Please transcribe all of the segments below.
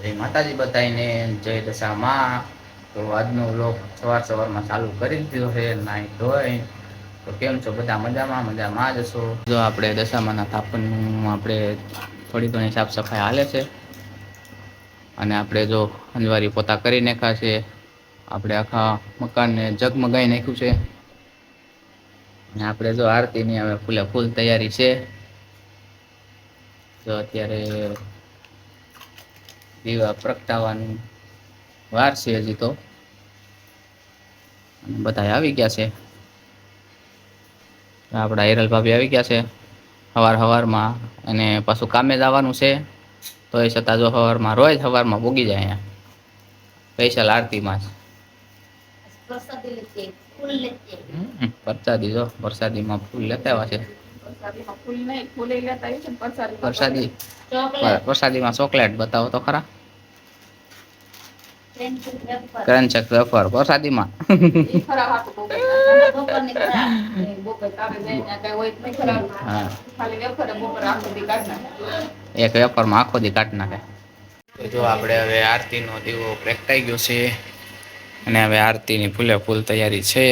જય માતાજી બધાને, જય દશામાં. તો આજનો વ્લોગ સવારમાં ચાલુ કરી દીધો છે નાઈ ધોઈ. તો કેમ છો બધા? મજામાં જ હશો. જો આપણે દશામાના સ્થાપનનું આપણે થોડી ઘણી સાફ સફાઈ હાલે છે અને આપણે જો અંજવારી પોતા કરી નાખ્યા છે. આપણે આખા મકાનને જગમગાઈ નાખ્યું છે અને આપણે જો આરતીની હવે ફૂલે ફૂલ તૈયારી છે. તો અત્યારે દીવા પ્રગટાવવાની વાર છે હજી તો, બધા આવી ગયા છે. આપણા હિરલ ભાભી આવી ગયા છે સવારમાં, અને પાછું કામે જવાનું છે. તો એ છતાં જો રોજ સવારમાં પૂગી જાય અહીંયા સ્પેશિયલ આરતીમાં. પ્રસાદી જો વરસાદીમાં ફૂલ લેતા આવ્યા છે. પ્રસાદીમાં ચોકલેટ બતાવો તો ખરા. ક્રંચક વેફર પ્રસાદીમાં. એક વેફરમાં આખો દી કાઢી નાખે. તો જો આપણે હવે આરતીનો દીવો પ્રગટાઈ ગયો છે અને હવે આરતીની ફૂલે ફૂલ તૈયારી છે.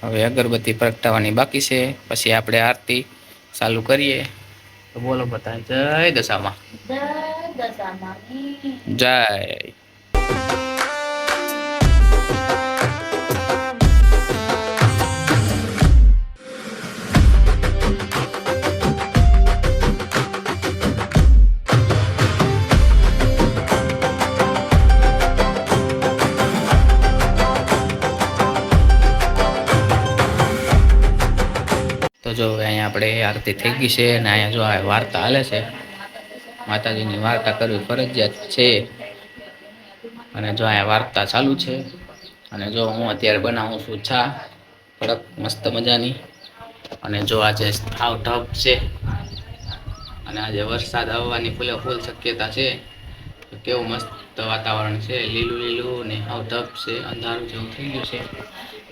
હવે અગરબત્તી પ્રગટાવવાની બાકી છે, પછી આપણે આરતી ચાલુ કરીએ. તો બોલો બધા, જય દશામાં. જય. તો જો અહીંયા આપણે આરતી થઈ ગઈ છે અને અહીંયા જો આ વાર્તા હાલે છે. માતાજીની વાર્તા કરવી ફરજિયાત છે અને જો અહીંયા વાર્તા ચાલુ છે. અને જો હું અત્યારે બનાવું છું ચા કડક મસ્ત મજાની. અને જો આજે હાવ ઢબ છે અને આજે વરસાદ આવવાની ફૂલે ફૂલ શક્યતા છે. કેવું મસ્ત વાતાવરણ છે, લીલું લીલું ને હાવ ઢબ છે, અંધારું જેવું થઈ ગયું છે.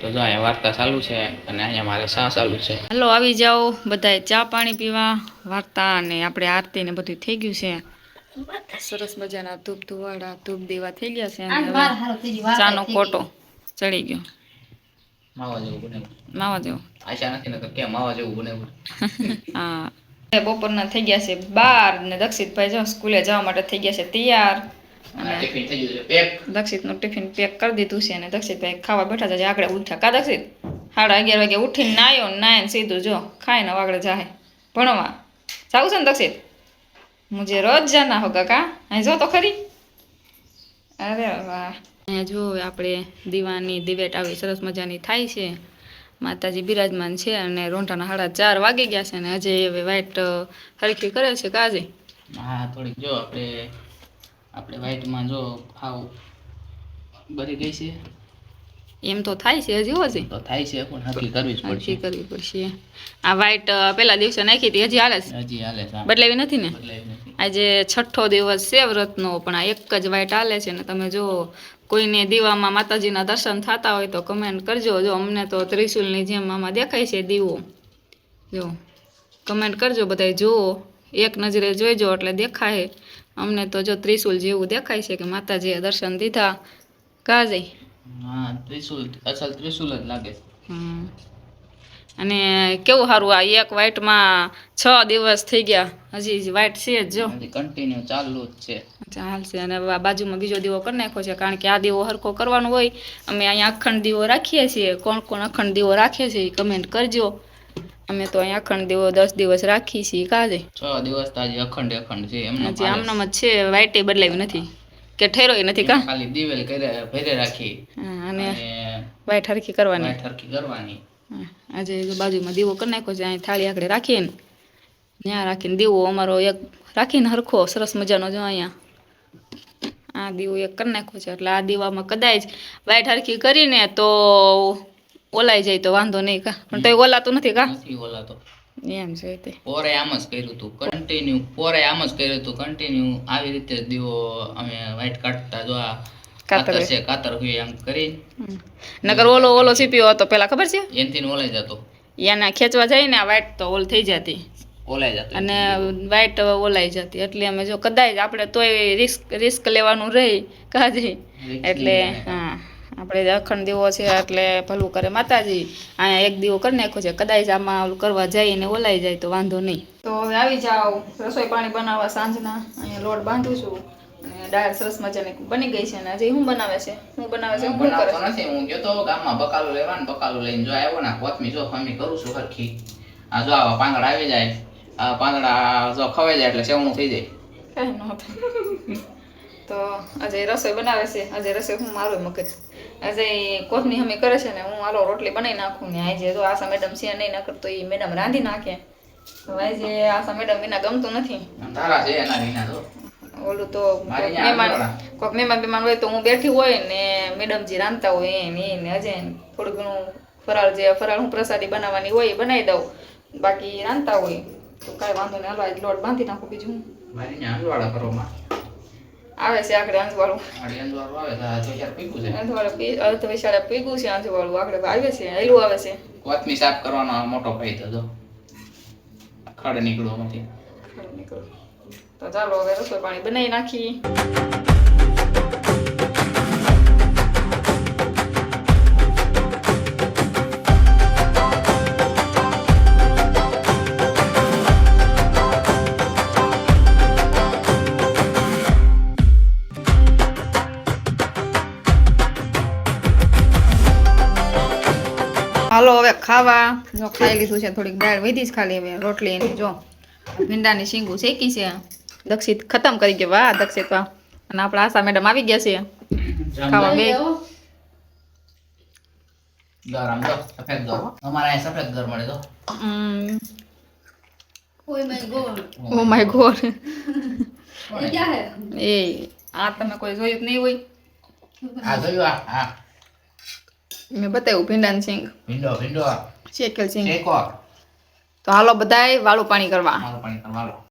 તો જો અહીંયા વાર્તા ચાલુ છે અને અહીંયા મારે ચા ચાલુ છે. હાલો આવી જાઓ બધાએ ચા પાણી પીવા. વાર્તા અને આપણે આરતી ને બધું થઈ ગયું છે. સરસ મજાના ધૂપ ધુવાડા ધૂપ દેવા થઈ ગયા છે અને હવે ચાનો કોટો ચડી ગયો. માવા જેવું બને. માવા જેવું આશા નથી ને તો કેમ માવા જેવું બને. હા, બપોરના થઈ ગયા છે 12 ને દક્ષિતભાઈ જો સ્કૂલે જવા માટે થઈ ગયા છે તૈયાર. અને ટિફિન થઈ ગયું છે પેક. દક્ષિતનું ટિફિન પેક કરી દીધું છે અને દક્ષિતભાઈ ખાવા બેઠા છે. આગળ ઉઠ્યા કા દક્ષિત? 11:30 વાગે ઉઠીને નાયો નાયને સીધું જો ખાઈને આગળ જાય ભણવા. જાવું છે ને દક્ષિત? મુજે રોજ જાના હોગા કા? અહીં જો તો ખરી. અરે વાહ. અહીંયા જો આપણે દીવાની દિવેટ આવી સરસ મજાની થાય છે. માતાજી બિરાજમાન છે અને રોંઢાના 4:30 વાગી ગયા છે અને હજી હવે વાઈટ હરખી કરે છે કાજે. હા, થોડીક જો આપણે વાઈટમાં જો હાવ બરી ગઈ છે. એમ તો થાય છે હજી હોશે તો થાય છે પણ હરખી કરવી પડશે. આ વાઈટ પેલા દિવસે નાખી હતી હજી હાલે છે? હજી હાલે છે. બદલાવી નથી ને? આજે 6થો દિવસ છે વ્રતનો, પણ આ એક જ વાઈટ હાલે છે ને તમે જો કોઈને દીવામાં માતાજીના દર્શન થતા હોય તો કમેન્ટ કરજો. જો અમને તો ત્રિશુલની જેમ આમાં દેખાય છે દીવો. જો કમેન્ટ કરજો બધાય. જુઓ એક નજરે જોઈજો એટલે દેખાય. અમને તો જો ત્રિશુલ જેવું દેખાય છે કે માતાજીએ દર્શન દીધા કાજે. હા, ત્રિશુલ અસલ ત્રિશુલ જ લાગે છે. અને કેવું સારું આ એક વાઈટમાં 6 દિવસ થઈ ગયા હજી વાઈટ છે જ જો કન્ટિન્યુ ચાલુ જ છે. ચાલશે. અને બાજુમાં બીજો દીવો કરી નાખ્યો છે કારણ કે આ દીવો હરખો કરવાનો હોય. અમે અહીંયા અખંડ દીવો રાખીએ છીએ. કોણ કોણ અખંડ દીવો રાખે છે એ કમેન્ટ કરજો. અમે તો અહીંયા અખંડ દીવો 10 દિવસ રાખી છીએ કાજે. 6 દિવસ તો આજે અખંડ છે. હજી આમનામ જ છે, વાઈટે બદલાવી નથી કે ઠેરોય નથી કા? ખાલી દિવેલ ભરે રાખી અને વાઈટ હરખી કરવાની. આજે બાજુમાં દીવો કરી નાખ્યો છે. અહીં થાળી આખડે રાખીને ત્યાં રાખીને દીવો અમારો એક રાખીને હરખો સરસ મજાનો જો અહીંયા આ દીવો એક કરી નાખ્યો છે. એટલે આ દીવામાં કદાચ વાઈટ હરખી કરીને તો ઓલાઈ જાય તો વાંધો નહીં કા? પણ તો ઓલાતું નથી કા? નથી ઓલાતો એમ છે તે. પોરે આમ જ કર્યું હતું કન્ટિન્યુ આવી રીતે દીવો અમે વાઈટ કાઢતા. જો આ કાતર હોય એમ કરી. નકર ઓલો સીપીઓ હતો પેલા ખબર છે? એનથી ઓલાઈ જતો. એને ખેંચવા જાય ને આ વાઈટ તો ઓલ થઈ જતી. ઓલાઈ જતો અને વાઈટ ઓલાઈ જતી એટલે અમે જો કદાચ આપણે તોય રિસ્ક લેવાનું રહી કાજી એટલે હા આપણે અખંડ દીવો છે એટલે ભલું કરે માતાજી અહીંયા એક દીવો કરી નાખ્યો છે કદાચ આમાં ઓલું કરવા જઈએ ને ઓલાઈ જાય તો વાંધો નહીં તો હવે આવી જાઓ રસોઈ પાણી બનાવવા સાંજના અહીંયા લોટ બાંધું છું અને દાળ સરસ મજાની બની ગઈ છે ને હજી શું બનાવે છે શું કરે બનાવતો નથી હું ગયો તો ગામમાં બકાલું લેવા ને બકાલું લઈને જો આવ્યો ને કોથમી જો ખમી કરું છું હરખી આ જો આવા પાંદડા આવી જાય આ પાંદડા જો ખવાઈ જાય એટલે સેવણું થઈ જાય કઈ ન થાય તો અજય રસોઈ બનાવે છે અજય રસોઈ હું મારો મગજ અજય કોથમી હમી કરે છે ને હું હાલો રોટલી બનાવી નાખું ને આજે જો આશા મેડમ છે નહીં ન કરતો એ મેડમ રાંધી નાખે તો આજે આશા મેડમ વિના ગમતું નથી તારા છે એના વિના તો ઓલું તો કોઈક મહેમાન હોય તો હું બેઠી હોય ને મેડમજી રાંધતા હોય એને અજય થોડું ઘણું ફરાળ હું પ્રસાદી બનાવવાની હોય એ બનાવી દઉં બાકી રાંધતા હોય તો કાંઈ વાંધો નહીં હલવા લોટ બાંધી નાખું બીજું મારી ને અંજવાળા કરવામાં આવે છે આખરે અંજવાળું અંજવાળું આવે તો યાર પીકું છે અડધ વિશાળે પીગું છે અંજવાળું આખરે આવે છે હેલું આવે છે કોથમી સાફ કરવાનો મોટો ફાયદો જો ખડ નીકળવા માંથી તો ચાલો હવે રસોઈ પાણી બનાવી નાખી હાલો હવે ખાવા જો ખાઈ લીધું છે થોડીક દાળ વધી જ ખાલી હવે રોટલી એની જો ભીંડાની શીંગું શેકી છે દક્ષિત ખતમ કરી ગયા વાહ દક્ષિત વાહ અને આપણા આશા મેડમ આવી ગયા છે ખાવા બે ગરમ દો સફેદ દો અમારા અહીં સફેદ ઘર મળે તો ઓ માય ગોડ એ આ તમે કોઈ જોયું જ નહીં હોય આ જોયું આ મેં બતાવ્યું ભીંડાની શીંગ ભીંડો શેકેલ શીંગ શેકો તો હાલો બધાય વાળું પાણી કરવા મારું પાણી કરવાનું